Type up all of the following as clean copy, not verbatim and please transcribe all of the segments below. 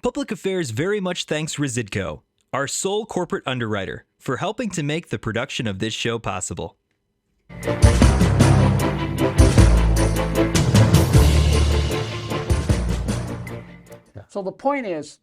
Public Affairs very much thanks Residco, our sole corporate underwriter, for helping to make the production of this show possible. So the point is,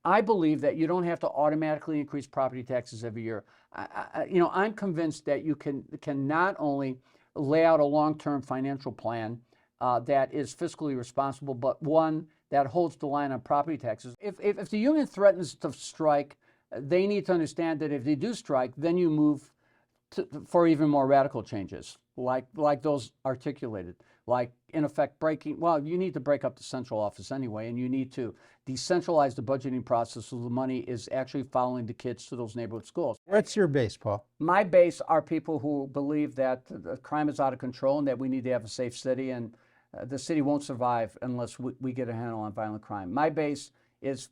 I believe that you don't have to automatically increase property taxes every year. I'm convinced that you can not only lay out a long-term financial plan that is fiscally responsible, but one that holds the line on property taxes. If the union threatens to strike, they need to understand that if they do strike, then you move for even more radical changes, like those articulated, like in effect you need to break up the central office anyway, and you need to decentralize the budgeting process so the money is actually following the kids to those neighborhood schools. What's your base, Paul? My base are people who believe that the crime is out of control and that we need to have a safe city, and the city won't survive unless we get a handle on violent crime. My base is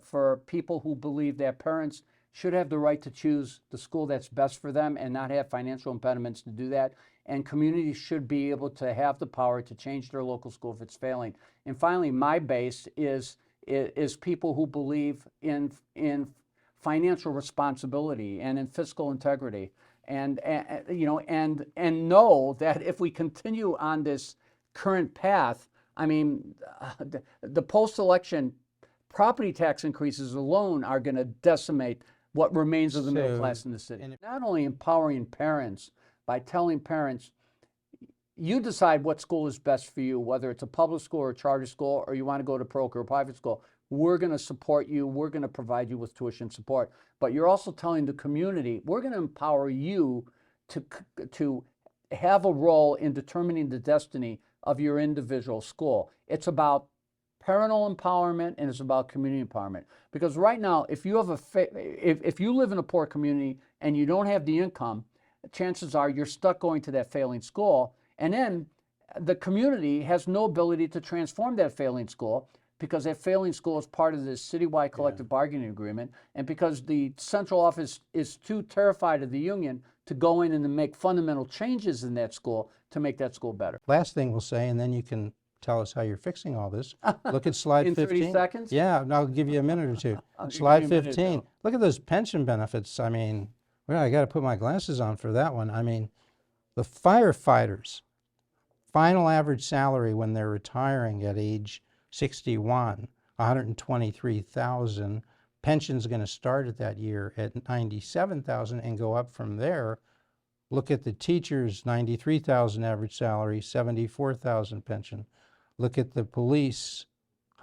for people who believe that parents should have the right to choose the school that's best for them and not have financial impediments to do that. And communities should be able to have the power to change their local school if it's failing. And finally, my base is people who believe in financial responsibility and in fiscal integrity, and know that if we continue on this current path, I mean, the post-election property tax increases alone are going to decimate what remains of the middle class in the city. And not only empowering parents by telling parents, you decide what school is best for you, whether it's a public school or a charter school, or you want to go to parochial or private school, we're going to support you, we're going to provide you with tuition support. But you're also telling the community, we're going to empower you to have a role in determining the destiny of your individual school. It's about parental empowerment, and it's about community empowerment. Because right now, if you have if you live in a poor community and you don't have the income, chances are you're stuck going to that failing school, and then the community has no ability to transform that failing school, because that failing school is part of this citywide collective bargaining agreement, and because the central office is too terrified of the union to go in and to make fundamental changes in that school to make that school better. Last thing we'll say, and then you can tell us how you're fixing all this. Look at slide 15. In 30 seconds? Yeah, and I'll give you a minute or two. Slide 15. Look at those pension benefits. I mean, well, I got to put my glasses on for that one. I mean, the firefighters' final average salary when they're retiring at age 61, $123,000. Pension's going to start at that year at $97,000 and go up from there. Look at the teachers, $93,000 average salary, $74,000 pension. Look at the police,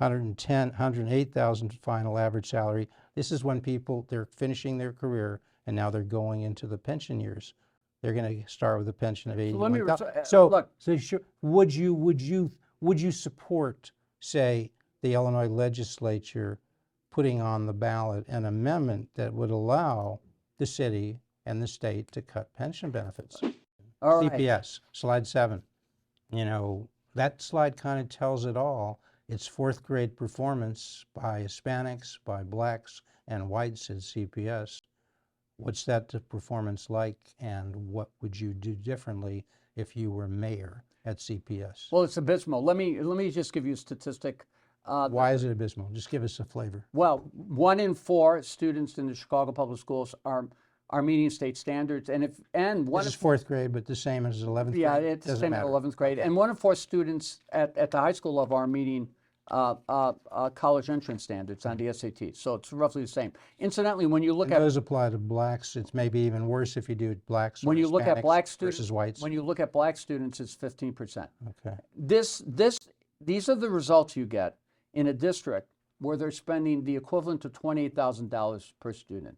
$108,000 final average salary. This is when people, they're finishing their career and now they're going into the pension years. They're going to start with a pension of $81,000. So would you support, say, the Illinois legislature putting on the ballot an amendment that would allow the city and the state to cut pension benefits? All right. CPS, slide 7. You know, that slide kind of tells it all. It's fourth grade performance by Hispanics, by blacks, and whites at CPS. What's that performance like, and what would you do differently if you were mayor at CPS? Well, it's abysmal. Let me just give you a statistic. Why is it abysmal? Just give us a flavor. Well, 1 in 4 students in the Chicago public schools are meeting state standards, and this is fourth grade, but the same as 11th grade. Yeah, it's the same as 11th grade. And 1 in 4 students at the high school level are meeting college entrance standards on the SAT. So it's roughly the same. Incidentally, when you look at those apply to blacks, it's maybe even worse if you do blacks. When you look at black students versus whites. When you look at black students, it's 15%. Okay. These are the results you get in a district where they're spending the equivalent to $28,000 per student.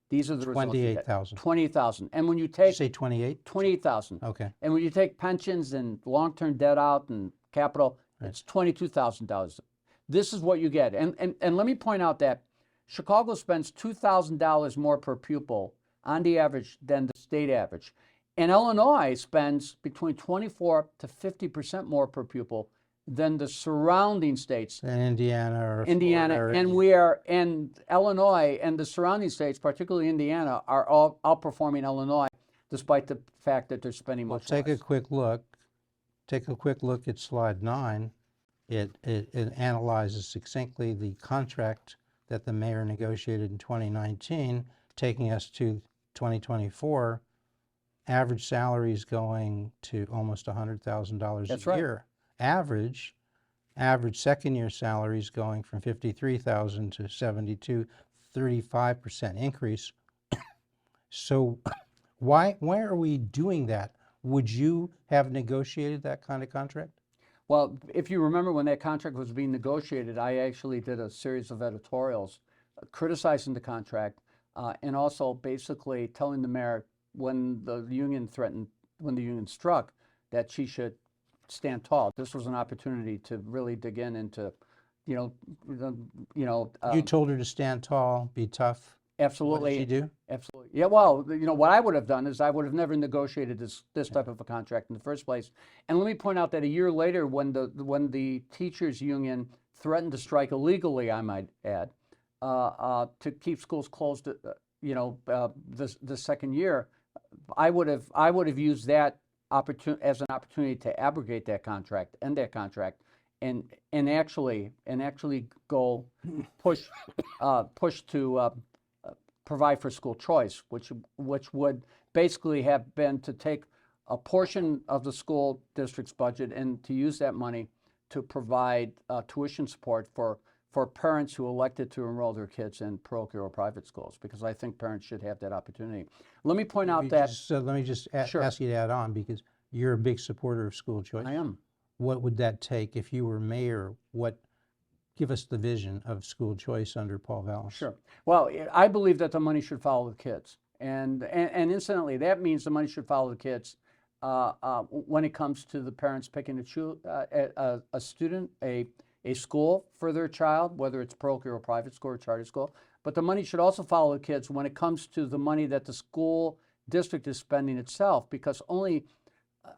These are the results. 28,000. 28,000. And when you take, say 28? 28,000. Okay. And when you take pensions and long-term debt out and capital, it's $22,000. This is what you get. And let me point out that Chicago spends $2,000 more per pupil on the average than the state average. And Illinois spends between 24 to 50% more per pupil than the surrounding states. And Indiana and Illinois and the surrounding states, particularly Indiana, are all outperforming Illinois, despite the fact that they're spending much less. Take a quick look. Take a quick look at slide 9. It analyzes succinctly the contract that the mayor negotiated in 2019, taking us to 2024. Average salaries going to almost $100,000 a year. Average second-year salaries going from $53,000 to $72,000, 35% increase. So why are we doing that? Would you have negotiated that kind of contract? Well, if you remember when that contract was being negotiated, I actually did a series of editorials criticizing the contract and also basically telling the mayor when the union struck, that she should stand tall. This was an opportunity to really dig into, you told her to stand tall, be tough. Absolutely. What did she do? Absolutely. Yeah, well, what I would have done is I would have never negotiated this type of a contract in the first place. And let me point out that a year later, when the teachers union threatened to strike illegally, I might add, to keep schools closed, the second year, I would have used that opportunity as an opportunity to abrogate that contract, end that contract, and actually go push to provide for school choice, which would basically have been to take a portion of the school district's budget and to use that money to provide tuition support for parents who elected to enroll their kids in parochial or private schools, because I think parents should have that opportunity. Let me point out that... let me just ask you to add on, because you're a big supporter of school choice. I am. What would that take if you were mayor? Give us the vision of school choice under Paul Vallas. Sure. Well, I believe that the money should follow the kids. And incidentally, that means the money should follow the kids when it comes to the parents picking a student, a school for their child, whether it's parochial or private school or charter school. But the money should also follow the kids when it comes to the money that the school district is spending itself, because only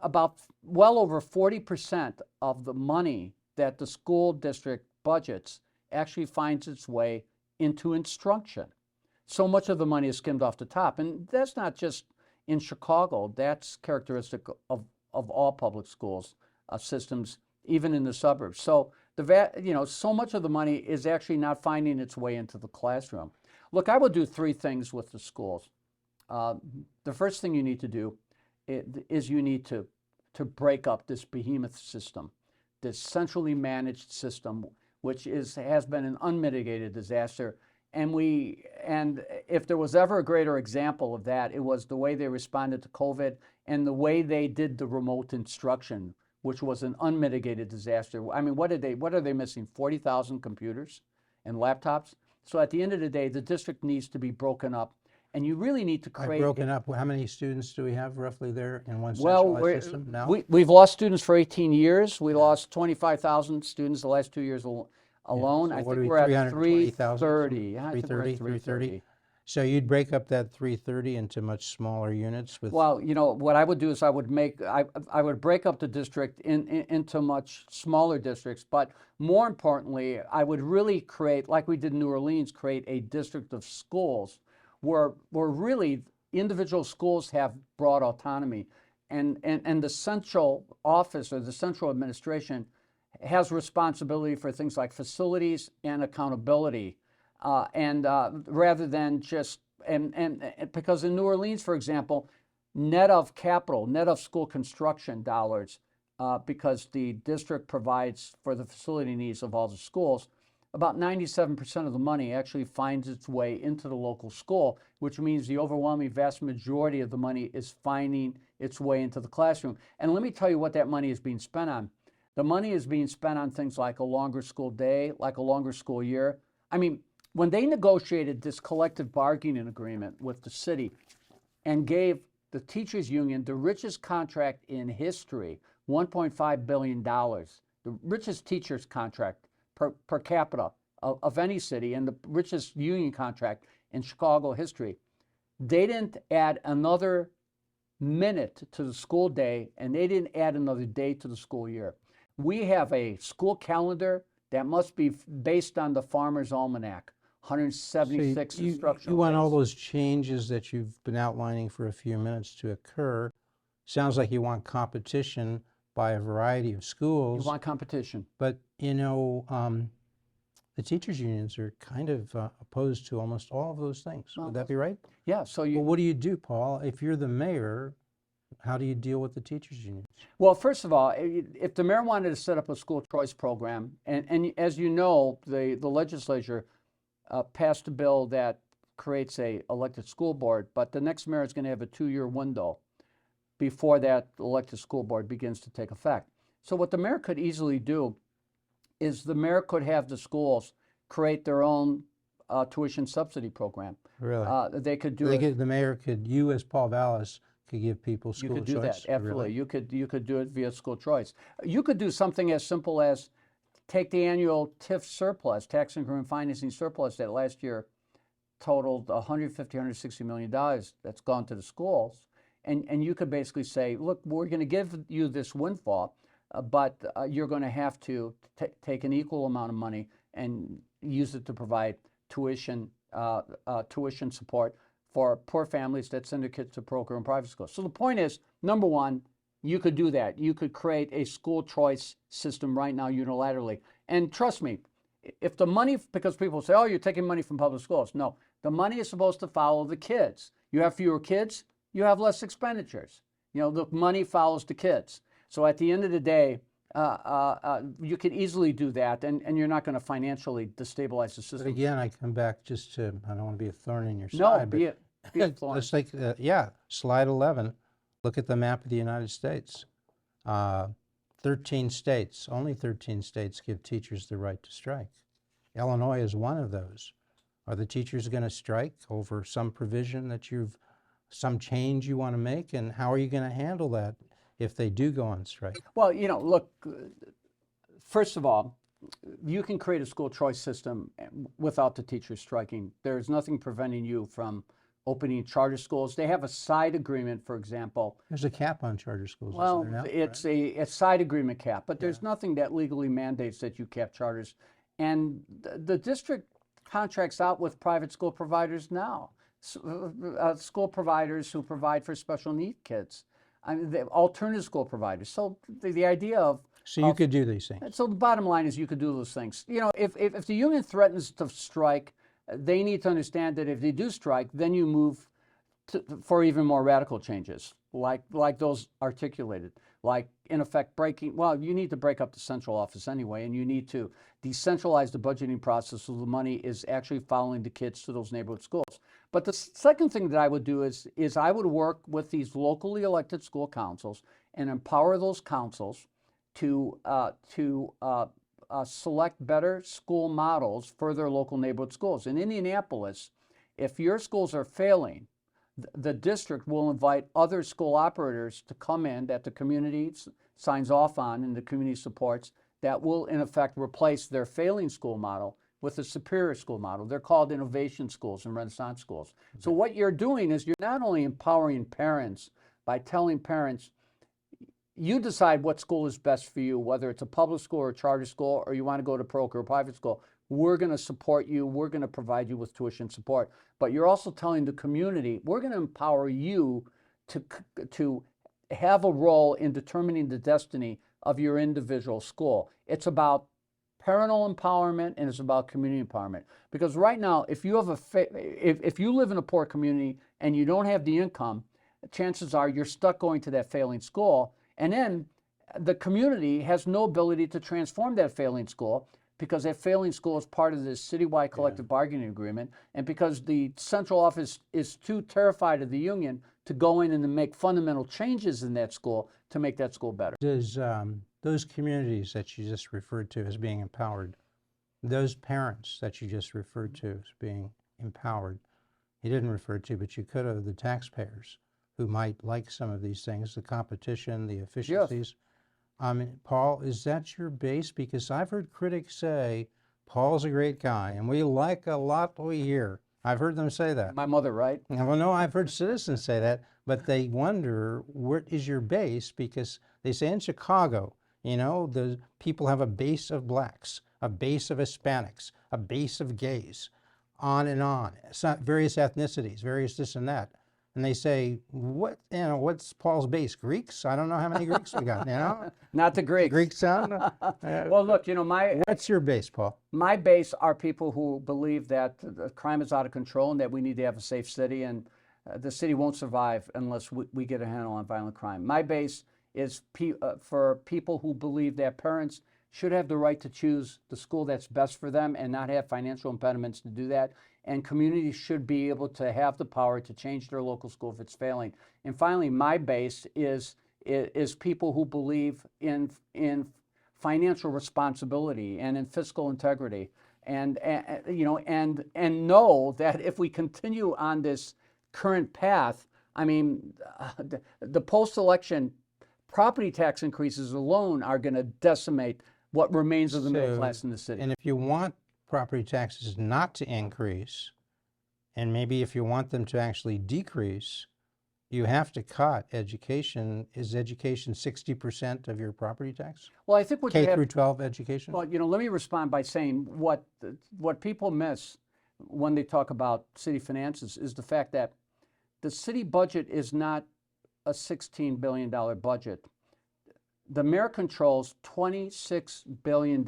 about well over 40% of the money that the school district budgets actually finds its way into instruction. So much of the money is skimmed off the top, and that's not just in Chicago. That's characteristic of all public schools systems, even in the suburbs. So so much of the money is actually not finding its way into the classroom. Look, I would do three things with the schools. The first thing you need to do is you need to break up this behemoth system, this centrally managed system, which has been an unmitigated disaster. And if there was ever a greater example of that, it was the way they responded to COVID and the way they did the remote instruction, which was an unmitigated disaster. I mean, what are they missing? 40,000 computers and laptops? So at the end of the day, the district needs to be broken up, and you really need to create... Broken up, how many students do we have roughly there in one centralized system now? We've lost students for 18 years. We lost 25,000 students the last 2 years alone. So I think we're at 330. 330. So you'd break up that 330 into much smaller units with... Well, what I would do is I would break up the district into much smaller districts, but more importantly, I would really create, like we did in New Orleans, create a district of schools where really individual schools have broad autonomy, and the central office or the central administration has responsibility for things like facilities and accountability, rather than just because in New Orleans, for example, net of school construction dollars, because the district provides for the facility needs of all the schools, about 97% of the money actually finds its way into the local school, which means the overwhelming vast majority of the money is finding its way into the classroom. And let me tell you what that money is being spent on. The money is being spent on things like a longer school day, like a longer school year. I mean, when they negotiated this collective bargaining agreement with the city and gave the teachers union the richest contract in history, $1.5 billion, the richest teachers contract per capita of any city, and the richest union contract in Chicago history, they didn't add another minute to the school day, and they didn't add another day to the school year. We have a school calendar that must be based on the Farmer's Almanac, 176 instructional You want days. all those changes that you've been outlining for a few minutes to occur. Sounds like you want competition by a variety of schools. You want competition. But, you know, the teachers unions are kind of opposed to almost all of those things. Well, would that be right? Yeah, so you... Well, what do you do, Paul? If you're the mayor, how do you deal with the teachers unions? Well, first of all, if the mayor wanted to set up a school choice program, and as you know, the legislature passed a bill that creates a elected school board, but the next mayor is going to have a 2-year window before that elected school board begins to take effect. So what the mayor could easily do is the mayor could have the schools create their own tuition subsidy program. Really? They could do it. The mayor could, you as Paul Vallas, could give people school choice? You could do that, absolutely. Really? You could do it via school choice. You could do something as simple as take the annual TIF surplus, tax increment financing surplus that last year totaled $150, $160 million that's gone to the schools. And you could basically say, look, we're going to give you this windfall, but you're going to have to take an equal amount of money and use it to provide tuition support for poor families that send their kids to parochial and private schools. So the point is, number one, you could do that. You could create a school choice system right now unilaterally. And trust me, if the money, because people say, oh, you're taking money from public schools. No, the money is supposed to follow the kids. You have fewer kids, you have less expenditures. You know, the money follows the kids. So at the end of the day, you could easily do that, and you're not going to financially destabilize the system. But again, I come back just to, I don't want to be a thorn in your No, side. be a thorn. Let's take, slide 11. Look at the map of the United States. 13 states, only 13 states give teachers the right to strike. Illinois is one of those. Are the teachers going to strike over some provision that some change you want to make? And how are you going to handle that if they do go on strike? Well, you know, look, first of all, you can create a school choice system without the teachers striking. There's nothing preventing you from opening charter schools. They have a side agreement, for example. There's a cap on charter schools. Well, isn't there now, it's right? a side agreement cap, but there's nothing that legally mandates that you cap charters. And the district contracts out with private school providers now, school providers who provide for special need kids. I mean, the alternative school providers. So the idea of... So you could do these things. So the bottom line is you could do those things. You know, if the union threatens to strike, they need to understand that if they do strike, then you move for even more radical changes, like those articulated, like in effect breaking, well, you need to break up the central office anyway, and you need to decentralize the budgeting process so the money is actually following the kids to those neighborhood schools. But the second thing that I would do is I would work with these locally elected school councils and empower those councils to select better school models for their local neighborhood schools. In Indianapolis, if your schools are failing, the district will invite other school operators to come in that the community signs off on and the community supports that will, in effect, replace their failing school model with a superior school model. They're called innovation schools and Renaissance schools. So what you're doing is you're not only empowering parents by telling parents, you decide what school is best for you, whether it's a public school or a charter school, or you want to go to parochial or private school. We're going to support you. We're going to provide you with tuition support. But you're also telling the community, we're going to empower you to have a role in determining the destiny of your individual school. It's about parental empowerment and it's about community empowerment. Because right now, if you have if you live in a poor community and you don't have the income, chances are you're stuck going to that failing school. And then the community has no ability to transform that failing school because that failing school is part of this citywide collective bargaining agreement, and because the central office is too terrified of the union to go in and to make fundamental changes in that school to make that school better. Does those communities that you just referred to as being empowered, those parents that you just referred to as being empowered, you didn't refer to, but you could have, the taxpayers who might like some of these things, the competition, the efficiencies. Yes. Paul, is that your base? Because I've heard critics say, Paul's a great guy, and we like a lot what we hear. I've heard them say that. My mother, right? Well, no, I've heard citizens say that, but they wonder, what is your base? Because they say in Chicago, you know, the people have a base of blacks, a base of Hispanics, a base of gays, on and on. It's not various ethnicities, various this and that. and they say, what, what's Paul's base? Greeks? I don't know how many Greeks we got, Not the Greeks. Greek sound? Well, look, what's your base, Paul? My base are people who believe that the crime is out of control and that we need to have a safe city, and the city won't survive unless we get a handle on violent crime. My base is for people who believe that parents should have the right to choose the school that's best for them and not have financial impediments to do that. And communities should be able to have the power to change their local school if it's failing. And finally, my base is people who believe in financial responsibility and in fiscal integrity, and know that if we continue on this current path, I mean, the post-election property tax increases alone are going to decimate what remains of the middle class in the city. And if you want property taxes not to increase, and maybe if you want them to actually decrease, you have to cut education. Is education 60% of your property tax? Well, I think what K through 12 education? Well, let me respond by saying what people miss when they talk about city finances is the fact that the city budget is not a $16 billion budget. The mayor controls $26 billion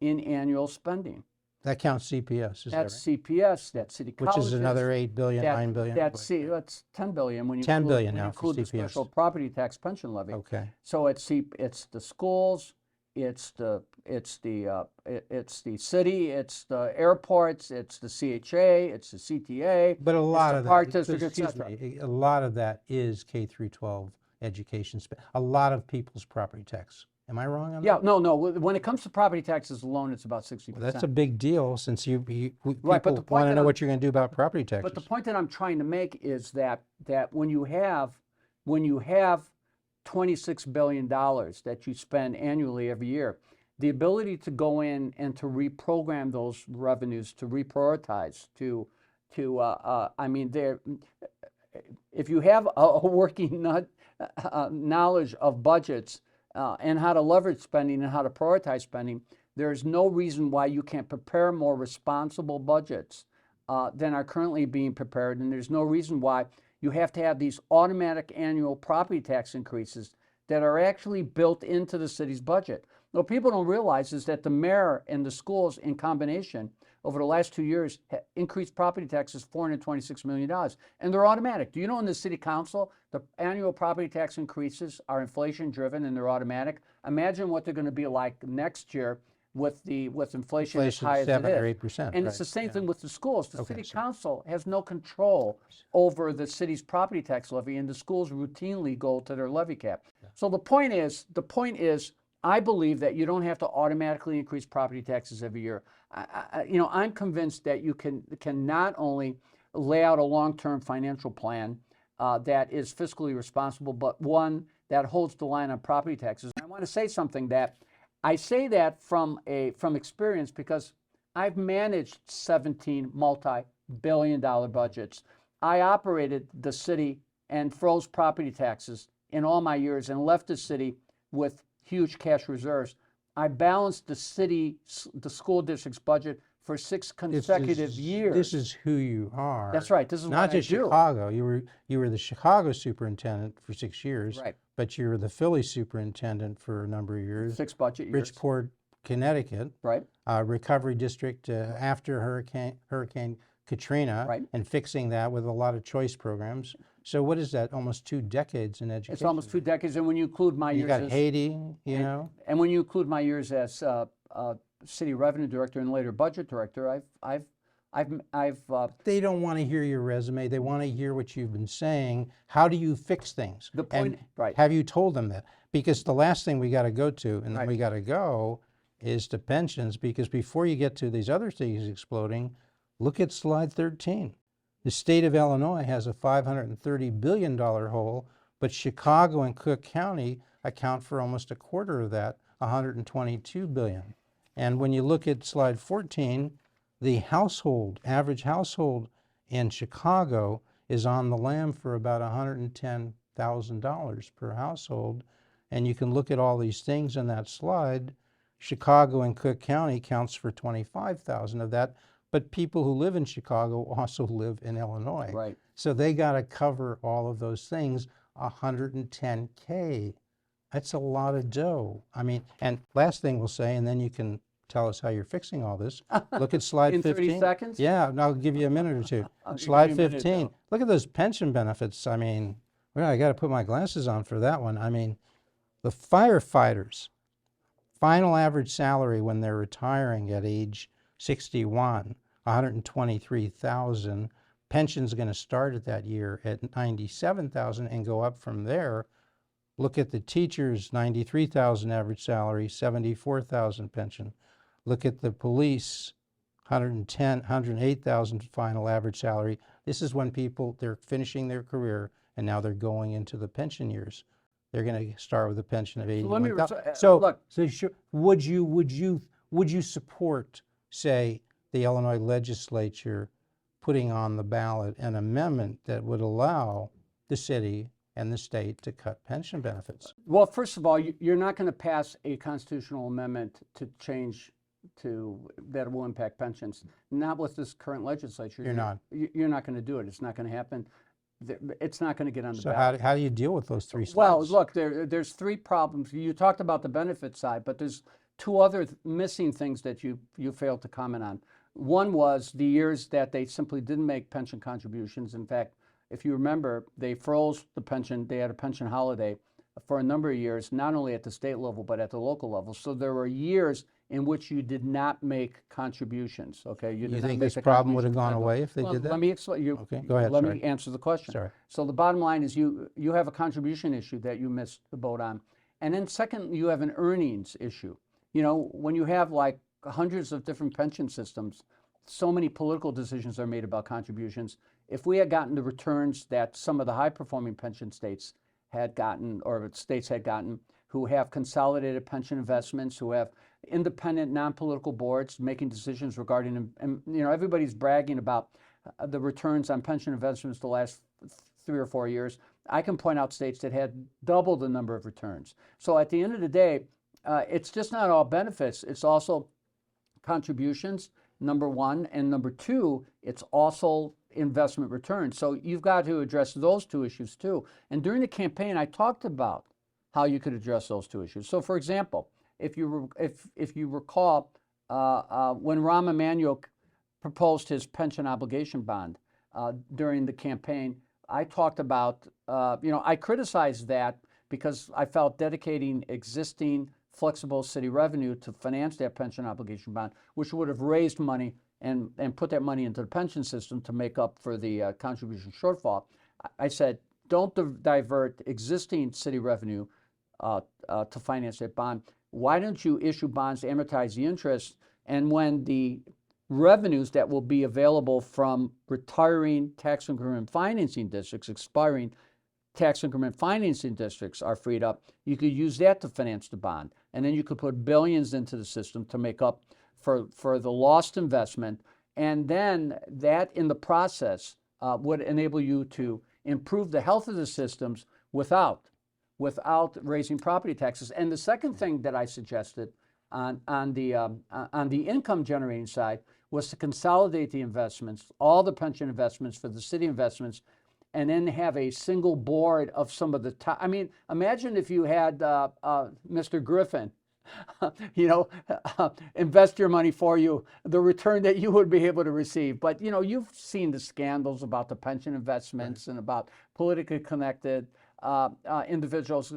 in annual spending. That counts CPS, is that's that right? CPS, that's city colleges. Which is another 8 billion, 9 billion? That's $10 billion when you 10 include, billion when now you include for the CPS. special property tax pension levy. Okay. So it's the schools, it's the city, it's the airports, it's the CHA, it's the CTA. But a lot of that, excuse me, a lot of that is K through 12 education. A lot of people's property tax. Am I wrong on that? Yeah, no. When it comes to property taxes alone, it's about 60%. Well, that's a big deal since people right, but the point want to know what you're going to do about property taxes. But the point that I'm trying to make is that when you have $26 billion that you spend annually every year, the ability to go in and to reprogram those revenues, to reprioritize, if you have a working knowledge of budgets and how to leverage spending and how to prioritize spending, there's no reason why you can't prepare more responsible budgets than are currently being prepared, and there's no reason why you have to have these automatic annual property tax increases that are actually built into the city's budget. What people don't realize is that the mayor and the schools in combination over the last 2 years increased property taxes $426 million, and they're automatic. Do you know in the city council, the annual property tax increases are inflation driven and they're automatic? Imagine what they're going to be like next year with inflation as high as 7 it or is. 8%. And right. it's the same thing with the schools. The Okay, city council has no control over the city's property tax levy, and the schools routinely go to their levy cap. Yeah. So the point is, I believe that you don't have to automatically increase property taxes every year. I'm convinced that you can not only lay out a long-term financial plan that is fiscally responsible, but one that holds the line on property taxes. I want to say something that I say that from experience because I've managed 17 multi-billion-dollar budgets. I operated the city and froze property taxes in all my years and left the city with huge cash reserves. I balanced the school district's budget for 6 consecutive years. This is who you are. That's right. This is not what just I do. Chicago. You were the Chicago superintendent for 6 years. Right. But you were the Philly superintendent for a number of years. 6 budget years. Bridgeport, Connecticut. Right. Recovery district after Hurricane Katrina. Right. And fixing that with a lot of choice programs. So what is that? Almost 2 decades in education. It's almost 2 decades, and when you include my years, you got Haiti, and when you include my years as city revenue director and later budget director, I've. They don't want to hear your resume. They want to hear what you've been saying. How do you fix things? The point, and right? Have you told them that? Because the last thing we got to go to, and then right. we got to go, is to pensions. Because before you get to these other things exploding, look at slide 13. The state of Illinois has a $530 billion hole, but Chicago and Cook County account for almost a quarter of that, $122 billion. And when you look at slide 14, the average household in Chicago is on the lam for about $110,000 per household. And you can look at all these things in that slide. Chicago and Cook County counts for 25,000 of that. But people who live in Chicago also live in Illinois. Right. So they got to cover all of those things, $110K. That's a lot of dough. I mean, and last thing we'll say, and then you can tell us how you're fixing all this. Look at slide 15. In 30 seconds? Yeah, and I'll give you a minute or two. Slide 15. Look at those pension benefits. I mean, well, I got to put my glasses on for that one. I mean, the firefighters, final average salary when they're retiring at age 61, $123,000. Pension's going to start at that year at $97,000 and go up from there. Look at the teachers, $93,000 average salary, $74,000 pension. Look at the police, $108,000 final average salary. This is when people, they're finishing their career and now they're going into the pension years. They're going to start with a pension of $81,000. So would you support, say, the Illinois legislature putting on the ballot an amendment that would allow the city and the state to cut pension benefits? Well, first of all, you're not going to pass a constitutional amendment to change that will impact pensions. Not with this current legislature. You're not. You're not going to do it. It's not going to happen. It's not going to get on the ballot. ballot. So how do you deal with those three slides? Well, look, there's three problems. You talked about the benefit side, but there's two other missing things that you failed to comment on. One was the years that they simply didn't make pension contributions. In fact, if you remember, they froze the pension. They had a pension holiday for a number of years, not only at the state level, but at the local level. So there were years in which you did not make contributions, okay? You think this problem would have gone away if they did that? Let me explain. Okay, go ahead, Let me answer the question. Sorry. So the bottom line is you have a contribution issue that you missed the boat on. And then second, you have an earnings issue. You know, when you have like hundreds of different pension systems, so many political decisions are made about contributions. If we had gotten the returns that some of the high-performing pension states had gotten, or states had gotten, who have consolidated pension investments, who have independent, non-political boards making decisions regarding, and you know, everybody's bragging about the returns on pension investments the last 3 or 4 years. I can point out states that had double the number of returns. So at the end of the day, it's just not all benefits. It's also contributions, number one, and number two, it's also investment returns. So you've got to address those two issues too. And during the campaign, I talked about how you could address those two issues. So for example, if you recall, when Rahm Emanuel proposed his pension obligation bond during the campaign, I talked about, I criticized that because I felt dedicating existing flexible city revenue to finance that pension obligation bond, which would have raised money and put that money into the pension system to make up for the contribution shortfall. I said, don't divert existing city revenue to finance that bond. Why don't you issue bonds to amortize the interest? And when the revenues that will be available from retiring tax increment financing districts, expiring tax increment financing districts are freed up, you could use that to finance the bond. And then you could put billions into the system to make up for the lost investment. And then that in the process would enable you to improve the health of the systems without raising property taxes. And the second thing that I suggested on the income generating side was to consolidate the investments, all the pension investments for the city investments, and then have a single board of some of the top. I mean, imagine if you had Mr. Griffin, invest your money for you, the return that you would be able to receive. But, you've seen the scandals about the pension investments and about politically connected individuals,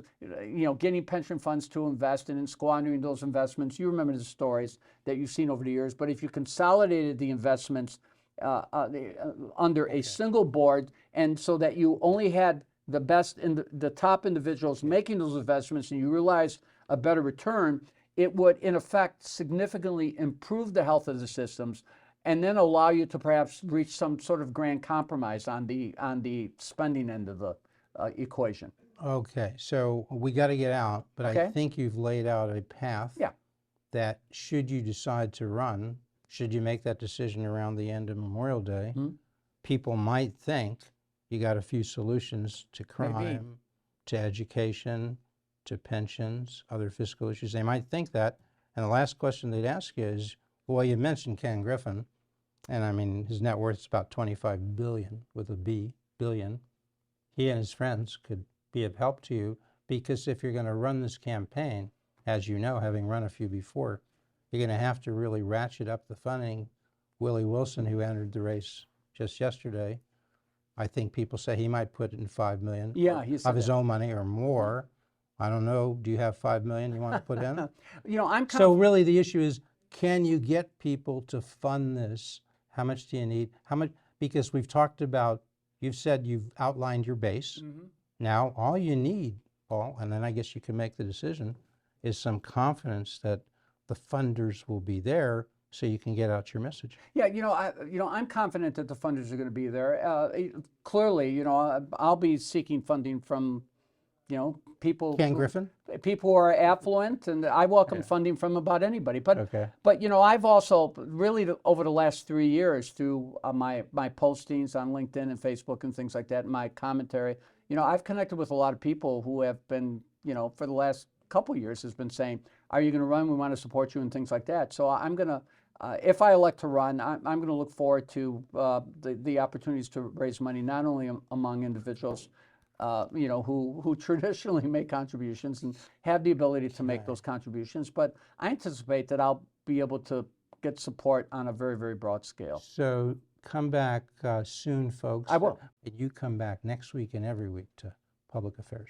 getting pension funds to invest and then squandering those investments. You remember the stories that you've seen over the years. But if you consolidated the investments under a single board, and so that you only had the best the top individuals making those investments, and you realize a better return, it would in effect significantly improve the health of the systems, and then allow you to perhaps reach some sort of grand compromise on the spending end of the equation. Okay, so we got to get out, but okay. I think you've laid out a path. Yeah. That should you decide to run, should you make that decision around the end of Memorial Day, people might think you got a few solutions to crime, to education, to pensions, other fiscal issues. They might think that. And the last question they'd ask you is, well, you mentioned Ken Griffin, and I mean, his net worth is about $25 billion with a B. billion. He and his friends could be of help to you, because if you're going to run this campaign, as you know, having run a few before, you're going to have to really ratchet up the funding. Willie Wilson, who entered the race just yesterday, I think people say he might put in $5 million of his own money or more. I don't know. Do you have $5 million you want to put in? So really the issue is, can you get people to fund this? How much do you need? How much? Because we've talked about, you've said you've outlined your base. Now all you need, Paul, and then I guess you can make the decision, is some confidence that the funders will be there so you can get out your message. Yeah, I'm confident that the funders are going to be there. Clearly, I'll be seeking funding from, people. Ken Griffin? People who are affluent, and I welcome funding from about anybody. But I've also really over the last 3 years through my postings on LinkedIn and Facebook and things like that, my commentary, I've connected with a lot of people who have been, for the last couple of years has been saying, are you going to run? We want to support you and things like that. So I'm going to, if I elect to run, I'm going to look forward to the opportunities to raise money, not only among individuals, who traditionally make contributions and have the ability to make those contributions, but I anticipate that I'll be able to get support on a very, very broad scale. So come back soon, folks. I will. And you come back next week and every week to Public Affairs.